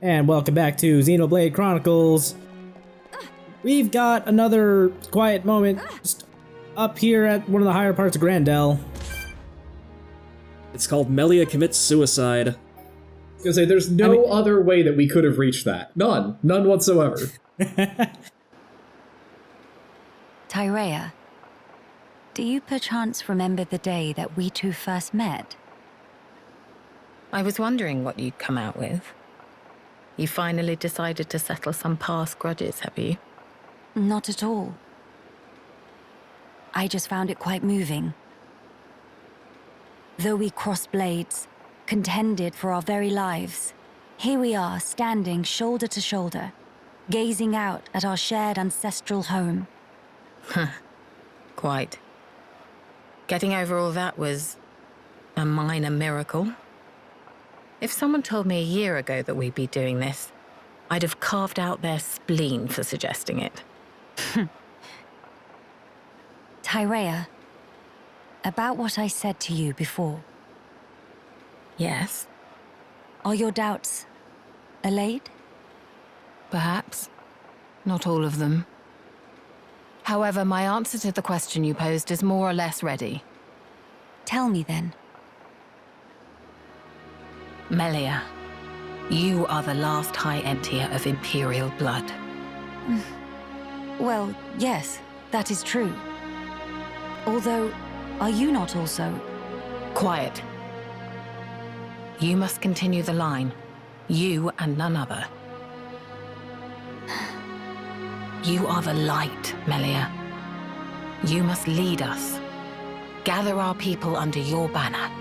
And welcome back to Xenoblade Chronicles. We've got another quiet moment just up here at one of the higher parts of Grandel. It's called Melia Commits Suicide. I was gonna say, there's no other way that we could have reached that. None whatsoever. Tyrea, do you perchance remember the day that we two first met? I was wondering what you'd come out with. You finally decided to settle some past grudges, have you? Not at all. I just found it quite moving. Though we crossed blades, contended for our very lives, here we are standing shoulder to shoulder, gazing out at our shared ancestral home. Quite. Getting over all that was a minor miracle. If someone told me a year ago that we'd be doing this, I'd have carved out their spleen for suggesting it. Tyrea, about what I said to you before. Yes, Are your doubts allayed? Perhaps. Not all of them. However, my answer to the question you posed is more or less ready. Tell me then. Melia, you are the last High Entier of Imperial blood. Well, yes, that is true. Although, are you not also? Quiet. You must continue the line. You and none other. You are the light, Melia. You must lead us. Gather our people under your banner.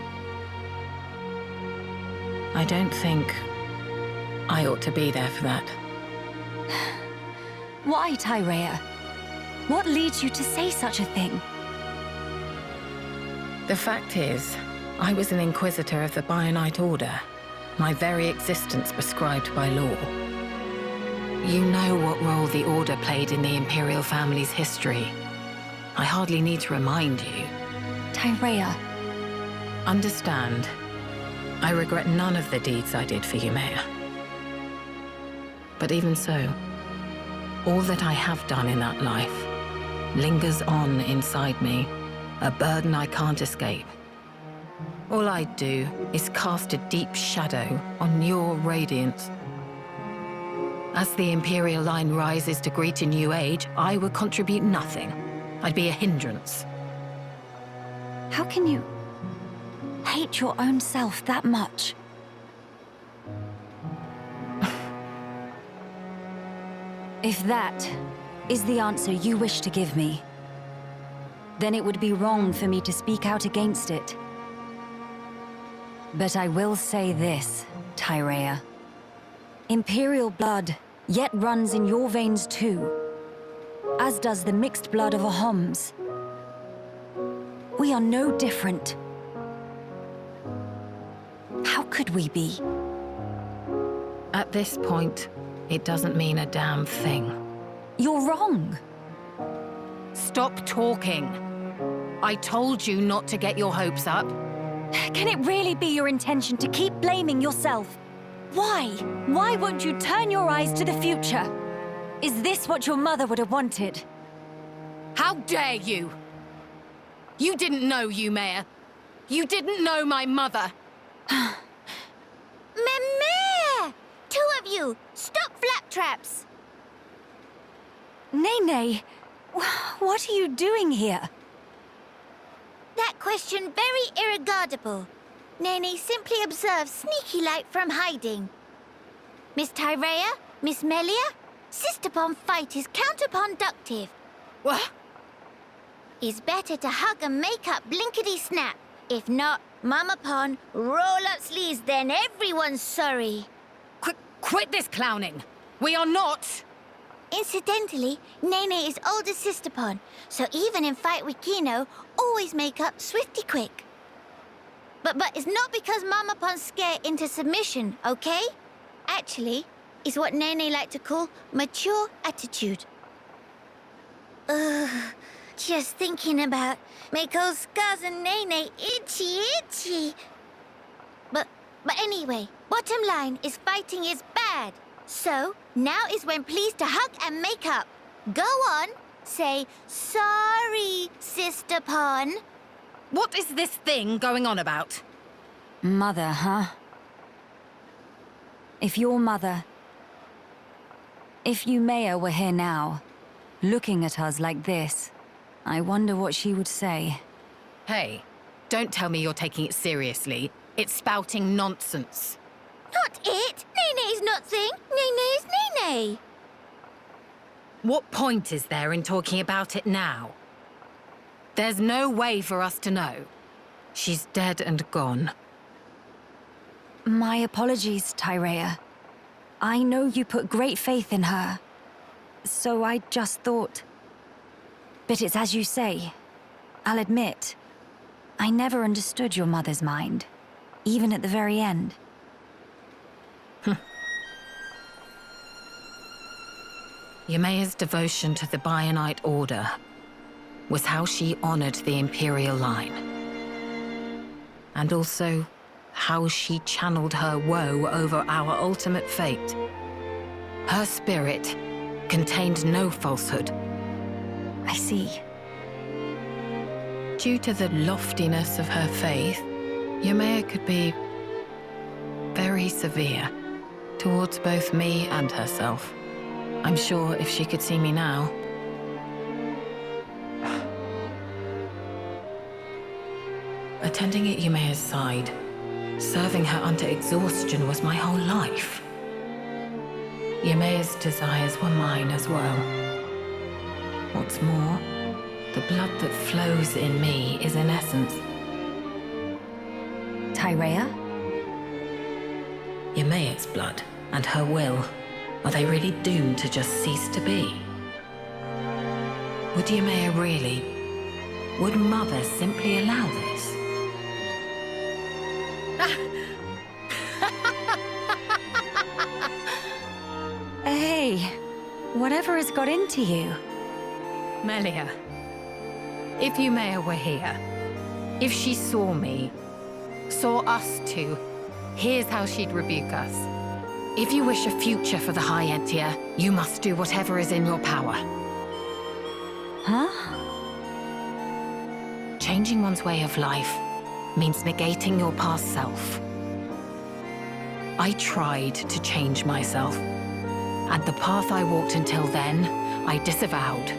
I don't think I ought to be there for that. Why, Tyrea? What leads you to say such a thing? The fact is, I was an Inquisitor of the Bionite Order, my very existence prescribed by law. You know what role the Order played in the Imperial family's history. I hardly need to remind you. Tyrea, Understand, I regret none of the deeds I did for you, Mayor. But even so, all that I have done in that life lingers on inside me, a burden I can't escape. All I do is cast a deep shadow on your radiance. As the Imperial line rises to greet a new age, I would contribute nothing. I'd be a hindrance. how can you hate your own self that much? If that is the answer you wish to give me, then it would be wrong for me to speak out against it. But I will say this, Tyrea. Imperial blood yet runs in your veins too, as does the mixed blood of Ahoms. We are no different. How could we be? At this point, it doesn't mean a damn thing. You're wrong. Stop talking. I told you not to get your hopes up. Can it really be your intention to keep blaming yourself? Why? Why won't you turn your eyes to the future? Is this what your mother would have wanted? How dare you? You didn't know, you Mayor. You didn't know my mother. Meh! Two of you, stop flaptraps! Nene, what are you doing here? That question very irregardable. Nene simply observes sneaky light from hiding. Miss Tyrea, Miss Melia, sister-pon fight is counterproductive. What? It's better to hug and make up blinkety-snap. If not, Mama-pon, roll up sleeves, then everyone's sorry. Quit this clowning. We are not. Incidentally, Nene is older sister-pon, so even in fight with Kino, always make up swifty-quick. But it's not because Mama-pon scare into submission, okay? Actually, it's what Nene like to call mature attitude. Ugh, just thinking about make old scars and Nene itchy. But anyway, bottom line is fighting is bad bad. So, now is when pleased to hug and make up. Go on, say, sorry, Sister Pon. What is this thing going on about? Mother, huh? If your mother... If Yumea were here now, looking at us like this, I wonder what she would say. Hey, don't tell me you're taking it seriously. It's spouting nonsense. Not it! Nene's nothing. Nene's Nene. What point is there in talking about it now? There's no way for us to know. She's dead and gone. My apologies, Tyrea. I know you put great faith in her. So I just thought... But it's as you say. I'll admit, I never understood your mother's mind. Even at the very end. Yumea's devotion to the Bionite Order was how she honored the Imperial line. And also, how she channeled her woe over our ultimate fate. Her spirit contained no falsehood. I see. Due to the loftiness of her faith, Yumea could be very severe towards both me and herself. I'm sure if she could see me now... Attending at Yumea's side, serving her unto exhaustion was my whole life. Yumea's desires were mine as well. What's more, the blood that flows in me is in essence Tyrea? Yumea's blood and her will. Are they really doomed to just cease to be? Would Yumea really? Would Mother simply allow this? Hey, whatever has got into you? Melia, if Yumea were here, if she saw me, saw us two, here's how she'd rebuke us. If you wish a future for the High Entia, you must do whatever is in your power. Huh? Changing one's way of life means negating your past self. I tried to change myself, and the path I walked until then, I disavowed.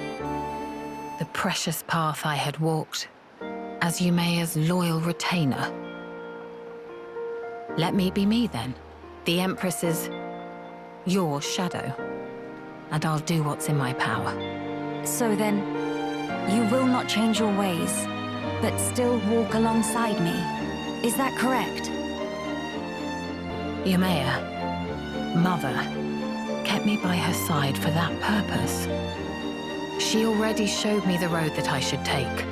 The precious path I had walked as Yumea's loyal retainer. Let me be me then. The Empress is your shadow, and I'll do what's in my power. So then, you will not change your ways, but still walk alongside me. Is that correct? Yumea, Mother, kept me by her side for that purpose. She already showed me the road that I should take.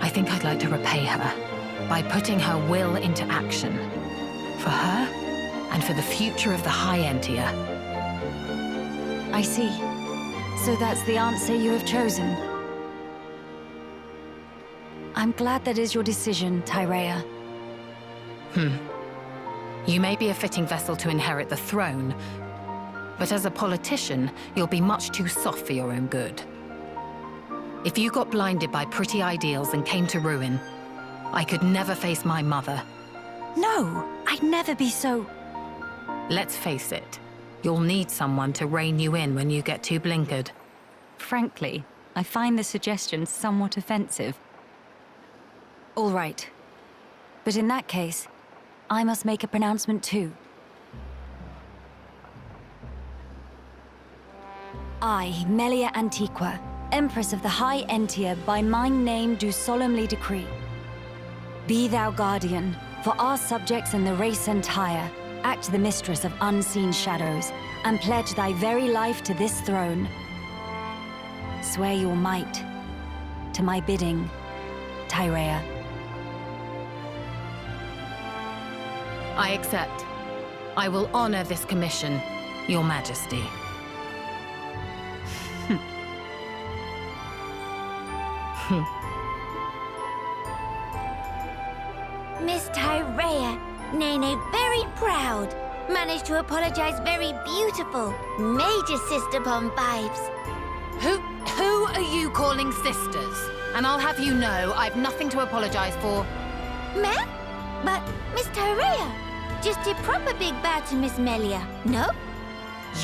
I think I'd like to repay her by putting her will into action. For her, and for the future of the High Entia. I see. So that's the answer you have chosen. I'm glad that is your decision, Tyrea. You may be a fitting vessel to inherit the throne, but as a politician, you'll be much too soft for your own good. If you got blinded by pretty ideals and came to ruin, I could never face my mother. No, I'd never be so... Let's face it, you'll need someone to rein you in when you get too blinkered. Frankly, I find the suggestion somewhat offensive. All right. But in that case, I must make a pronouncement too. I, Melia Antiqua, Empress of the High Entia, by my name do solemnly decree. Be thou guardian, for our subjects and the race entire, act the mistress of unseen shadows, and pledge thy very life to this throne. Swear your might, to my bidding, Tyrea. I accept. I will honor this commission, Your Majesty. Miss Tyrea, Nene very proud. managed to apologize very beautiful. Major Sister Pond vibes. Who are you calling sisters? And I'll have you know I've nothing to apologize for. Ma'am? But Miss Tyrrhea just did proper big bow to Miss Melia, no?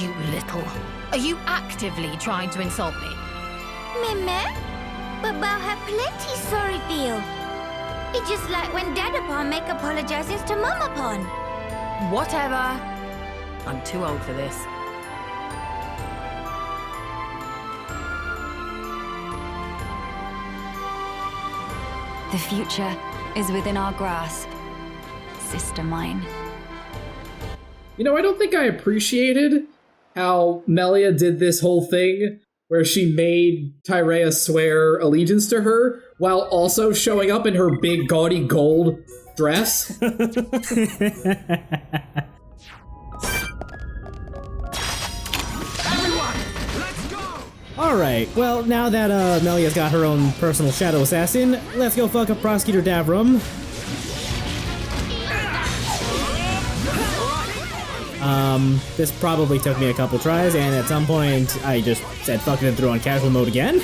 You little. Are you actively trying to insult me? Ma'am? But Bow had plenty sorry feel. It's just like when Dadapon make apologizes to Mamapon. Whatever. I'm too old for this. The future is within our grasp, sister mine. You know, I don't think I appreciated how Melia did this whole thing where she made Tyrrhea swear allegiance to her while also showing up in her big gaudy gold dress. Alright, well, now that Melia's got her own personal shadow assassin, let's go fuck up Prosecutor Davram. This probably took me a couple tries, and at some point, I just said fuck it and threw on casual mode again.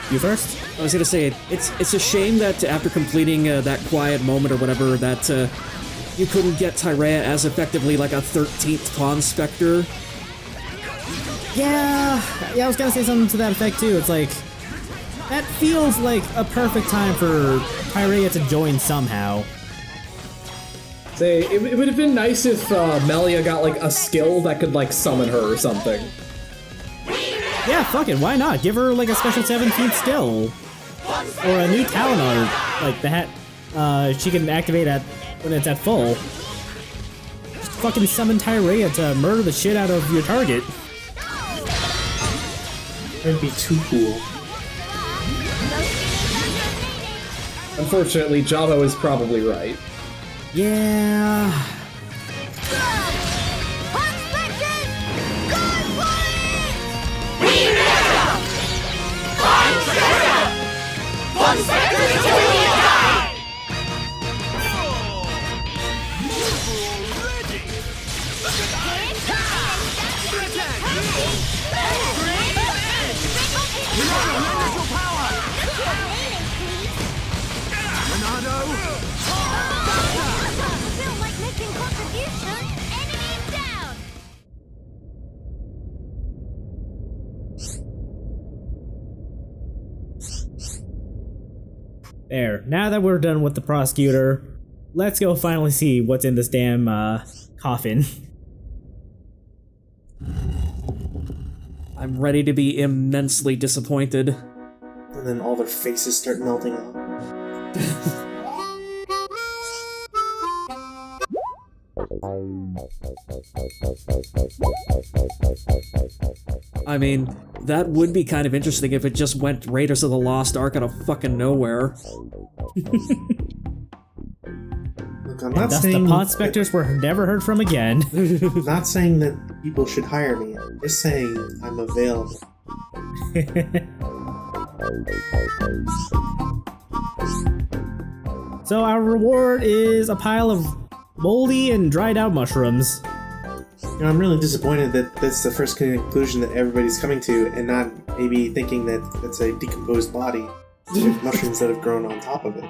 You first? I was gonna say, it's a shame that after completing that quiet moment or whatever, that you couldn't get Tyrrhea as effectively like a 13th Pawn Spectre. Yeah, I was gonna say something to that effect too. It's like, that feels like a perfect time for Tyrrhea to join somehow. Say, it would have been nice if Melia got like a skill that could like summon her or something. Yeah, fuck it, why not? Give her like a special 17th skill. Or a new talent art, like the hat she can activate at when it's at full. Just fucking summon Tyrrhea to murder the shit out of your target. That'd be too cool. Unfortunately, Javo is probably right. Yeah. There. Now that we're done with the prosecutor, let's go finally see what's in this damn coffin. I'm ready to be immensely disappointed. And then all their faces start melting off. I mean, that would be kind of interesting if it just went Raiders of the Lost Ark out of fucking nowhere. Look, I'm And not thus saying the Pawn Specters were never heard from again. not saying that people should hire me. I'm just saying I'm available. So our reward is a pile of moldy and dried out mushrooms. You know, I'm really disappointed that that's the first conclusion that everybody's coming to, and not maybe thinking that that's a decomposed body with mushrooms that have grown on top of it.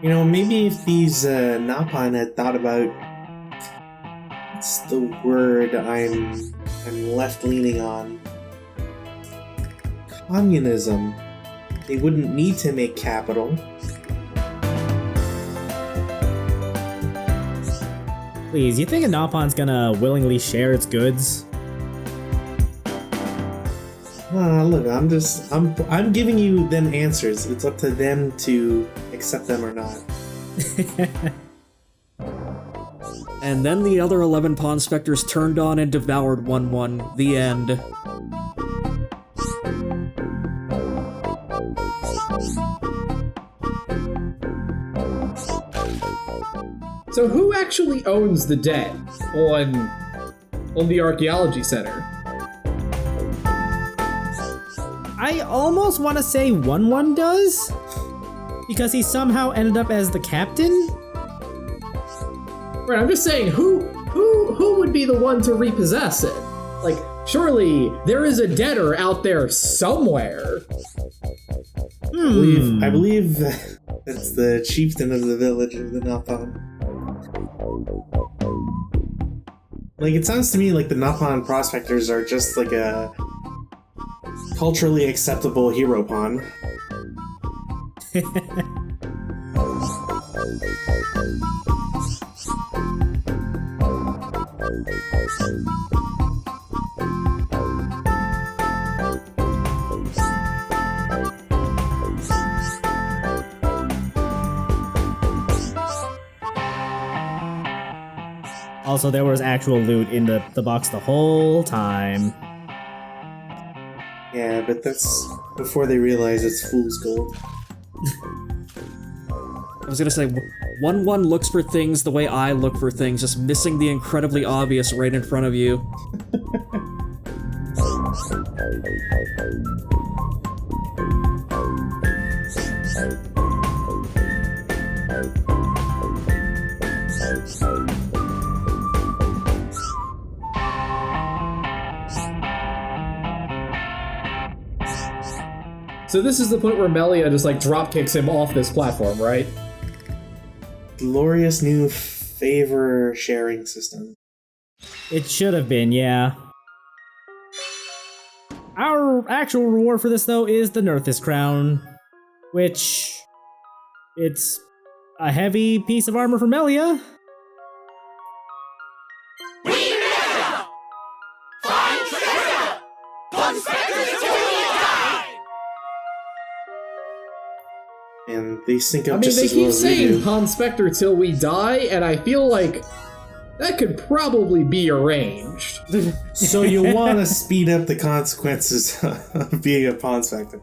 You know, maybe if these Napan had thought about what's the word I'm left leaning on? Communism. They wouldn't need to make capital. Please, you think a Napon's gonna willingly share its goods? Well, Look, I'm giving you them answers. It's up to them to accept them or not. And then the other 11 Pawn Spectres turned on and devoured 1-1. The end. So who actually owns the debt on the archaeology center? I almost want to say 1-1 does, because he somehow ended up as the captain. Right, I'm just saying, who would be the one to repossess it? Like, surely there is a debtor out there somewhere. I believe that's the chieftain of the village of the Napon. Like, it sounds to me like the Napon prospectors are just like a culturally acceptable hero pawn. Also, there was actual loot in the box the whole time. Yeah, but that's before they realize it's fool's gold. I was gonna say, 1-1 looks for things the way I look for things, just missing the incredibly obvious right in front of you. So this is the point where Melia just like drop kicks him off this platform, right? Glorious new favor sharing system. It should have been, yeah. Our actual reward for this, though, is the Nerthus Crown, which... it's a heavy piece of armor for Melia. And they sync up I mean, just they as well keep as we saying do. Pawn Spectre till we die, and I feel like that could probably be arranged. So you want to speed up the consequences of being a pawn spectre.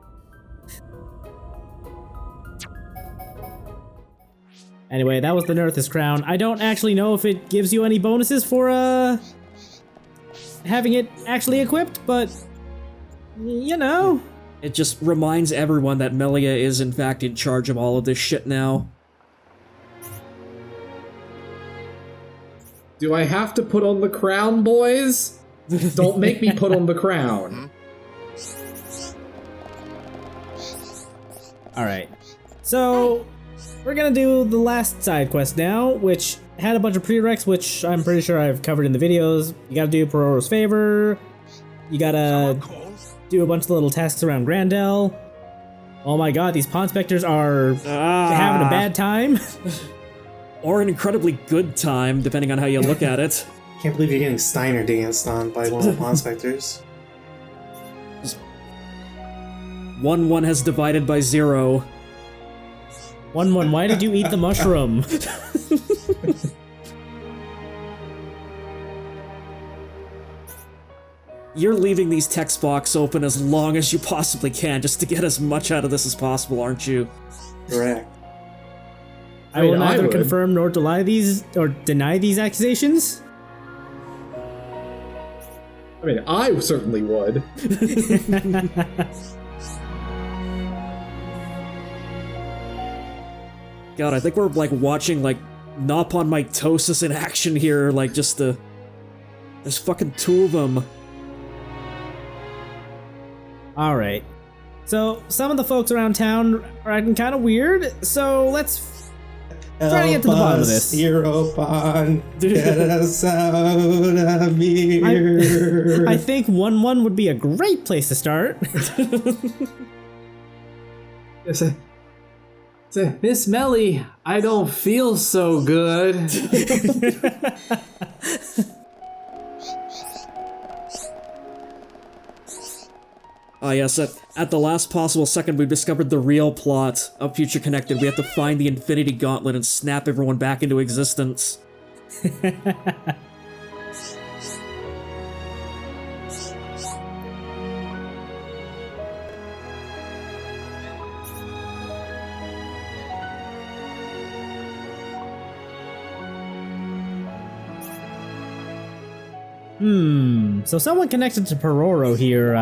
Anyway, that was the Nerthus Crown. I don't actually know if it gives you any bonuses for, having it actually equipped, but... you know... It just reminds everyone that Melia is in fact in charge of all of this shit now. Do I have to put on the crown, boys? Don't make me put on the crown. Alright. So, we're gonna do the last side quest now, which had a bunch of prereqs, which I'm pretty sure I've covered in the videos. You gotta do Peroro's favor. You gotta do a bunch of little tasks around Grandel. Oh my god, these Pawn Spectres are having a bad time. Or an incredibly good time, depending on how you look at it. Can't believe you're getting Steiner danced on by one of the pawn specters. 1-1 has divided by 0. 1-1, why did you eat the mushroom? You're leaving these text boxes open as long as you possibly can just to get as much out of this as possible, aren't you? Correct. I will I neither would. confirm nor deny these accusations. I mean, I certainly would. God, I think we're like watching like Napon mitosis in action here, like just the... There's fucking 2 of them. Alright. So, some of the folks around town are acting kind of weird, so let's try to get to the bottom of this. Hero pawn, get us out of here. I think 1-1 would be a great place to start. Miss Melly, I don't feel so good. Ah, yes, at the last possible second, we've discovered the real plot of Future Connected. We have to find the Infinity Gauntlet and snap everyone back into existence. So someone connected to Pororo here,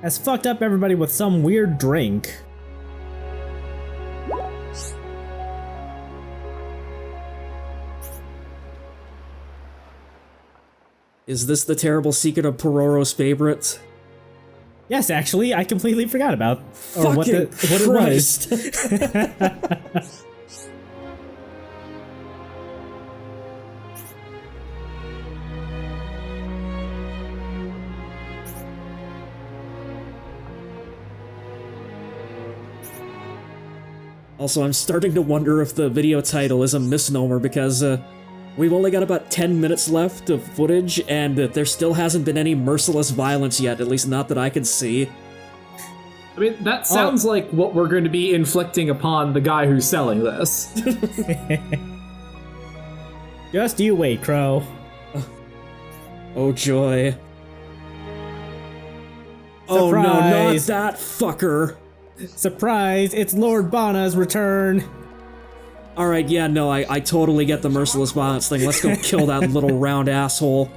has fucked up everybody with some weird drink. Is this the terrible secret of Pororo's favorite? Yes, actually, I completely forgot about what it Christ. was. Also, I'm starting to wonder if the video title is a misnomer because we've only got about 10 minutes left of footage and there still hasn't been any merciless violence yet, at least not that I can see. I mean, that sounds like what we're going to be inflicting upon the guy who's selling this. Just you wait, Crow. Oh joy. Oh no, not that fucker. Surprise, it's Lord Bana's return. Alright, yeah, no, I totally get the merciless violence thing. Let's go kill that little round asshole.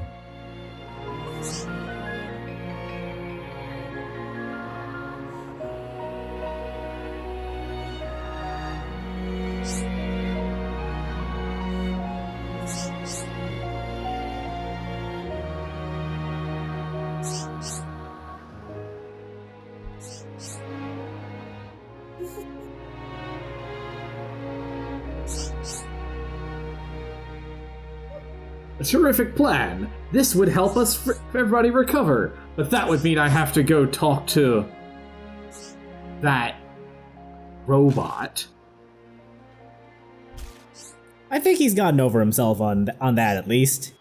A terrific plan. This would help us everybody recover. But that would mean I have to go talk to that robot. I think he's gotten over himself on that at least.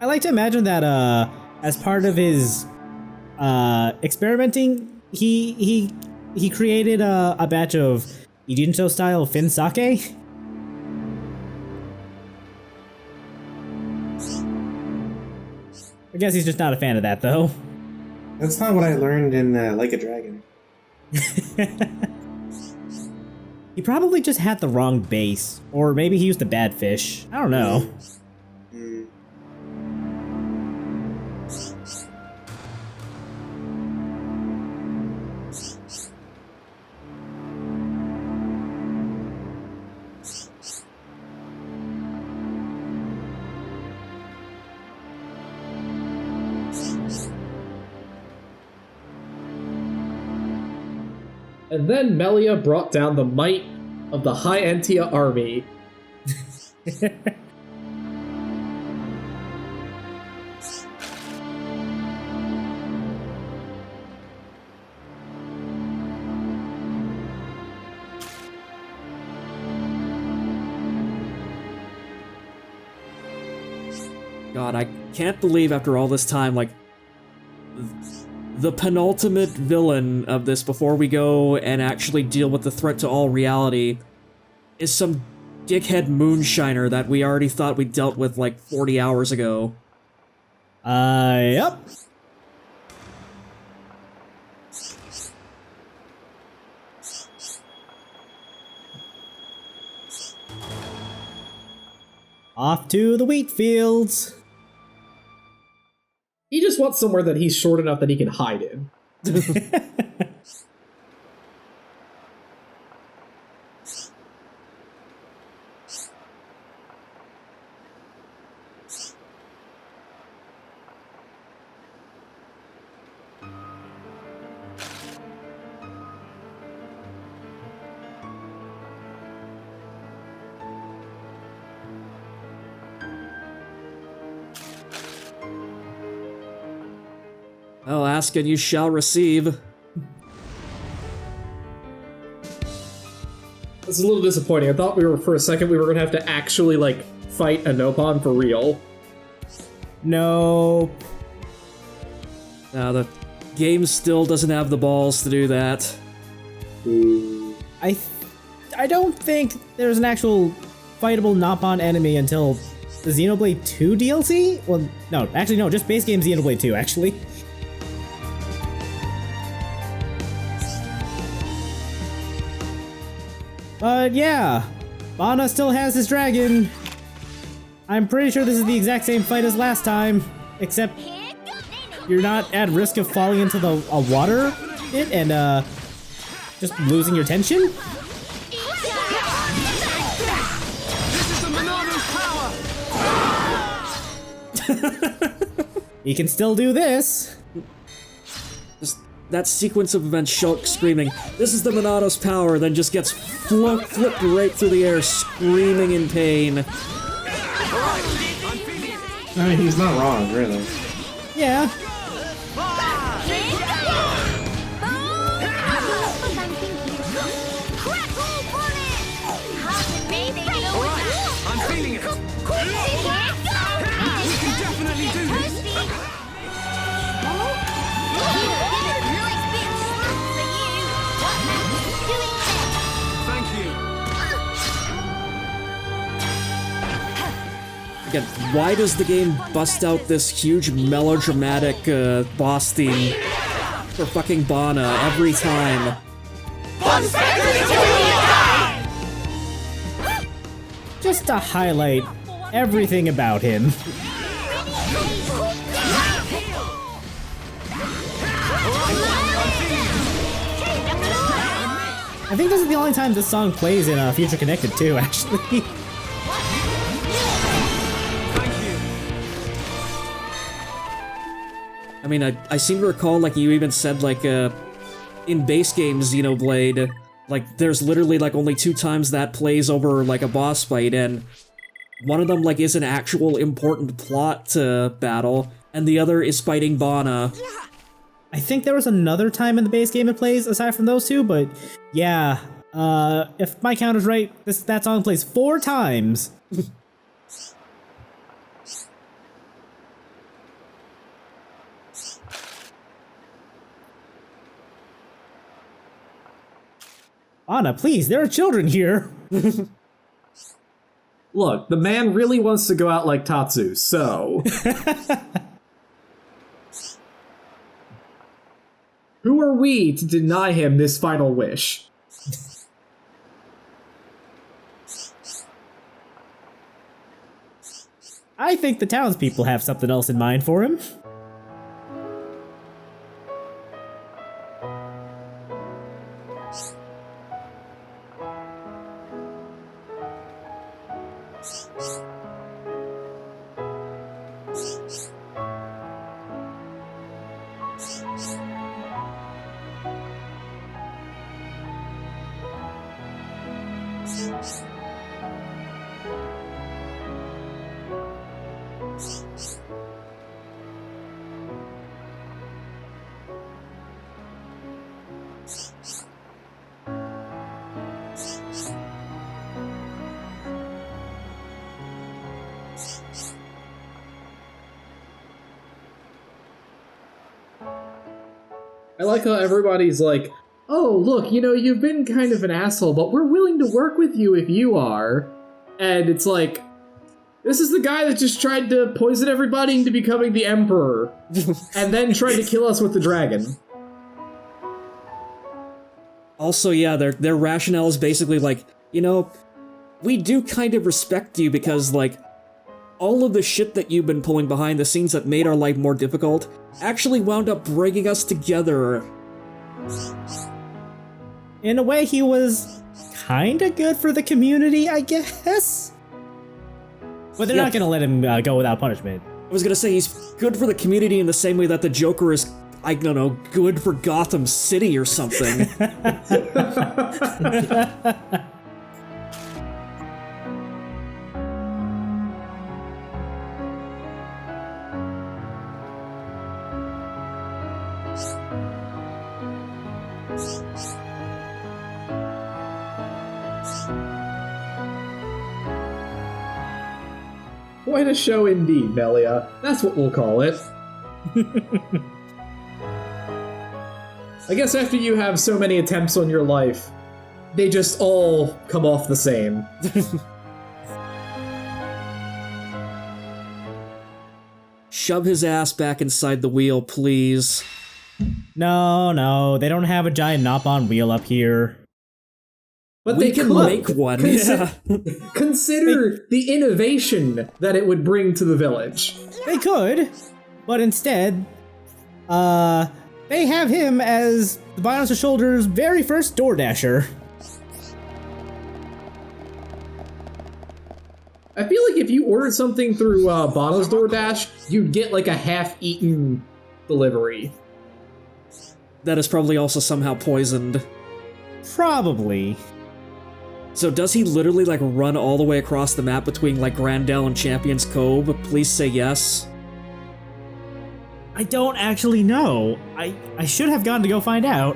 I like to imagine that as part of his experimenting, he created a batch of Ijinto style fin sake. I guess he's just not a fan of that though. That's not what I learned in Like a Dragon. He probably just had the wrong base, or maybe he used a bad fish. I don't know. And then Melia brought down the might of the High Entia army. God, I can't believe after all this time, like, the penultimate villain of this before we go and actually deal with the threat to all reality is some dickhead moonshiner that we already thought we dealt with like 40 hours ago. Yep. Off to the wheat fields. He just wants somewhere that he's short enough that he can hide in. Well, ask and you shall receive. It's a little disappointing. I thought for a second we were gonna have to actually, like, fight a Nopon for real. Nope. The game still doesn't have the balls to do that. I don't think there's an actual fightable Nopon enemy until the Xenoblade 2 DLC? Well, no, actually no, just base game Xenoblade 2, actually. But yeah, Bana still has his dragon. I'm pretty sure this is the exact same fight as last time, except you're not at risk of falling into the water pit and just losing your tension. This is the Monado's power! He can still do this. That sequence of events, Shulk screaming, "This is the Monado's power," then just gets flipped right through the air, screaming in pain. I mean, he's not wrong, really. Yeah. I'm feeling it! We can definitely do this! Thank you! Again, why does the game bust out this huge melodramatic boss theme for fucking Bana every time? Just to highlight everything about him. I think this is the only time this song plays in Future Connected too, actually. I mean, I seem to recall, like, you even said, like, in base game Xenoblade, like, there's literally, like, only 2 times that plays over, like, a boss fight, and one of them, like, is an actual important plot battle, and the other is fighting Bana. I think there was another time in the base game it plays aside from those two, but yeah, if my count is right, that song plays 4 times. Anna, please, there are children here. Look, the man really wants to go out like Tatsu, so... Who are we to deny him this final wish? I think the townspeople have something else in mind for him. I like how everybody's like, oh, look, you know, you've been kind of an asshole, but we're willing to work with you if you are. And it's like, this is the guy that just tried to poison everybody into becoming the Emperor, and then tried to kill us with the dragon. Also, yeah, their rationale is basically like, you know, we do kind of respect you because, like, all of the shit that you've been pulling behind the scenes that made our life more difficult actually wound up bringing us together. In a way, he was kinda good for the community, I guess? But they're not gonna let him go without punishment. I was gonna say, he's good for the community in the same way that the Joker is, I don't know, good for Gotham City or something. Quite a show indeed, Melia. That's what we'll call it. I guess after you have so many attempts on your life, they just all come off the same. Shove his ass back inside the wheel, please. No, they don't have a giant Nopon wheel up here. But We they can could. make one, yeah. Consider the innovation that it would bring to the village. They could, but instead, they have him as the Bionoster Shoulder's very first DoorDasher. I feel like if you ordered something through Bono's DoorDash, you'd get like a half-eaten delivery. That is probably also somehow poisoned. Probably. So does he literally, like, run all the way across the map between, like, Grandel and Champions Cove? Please say yes. I don't actually know. I should have gone to go find out.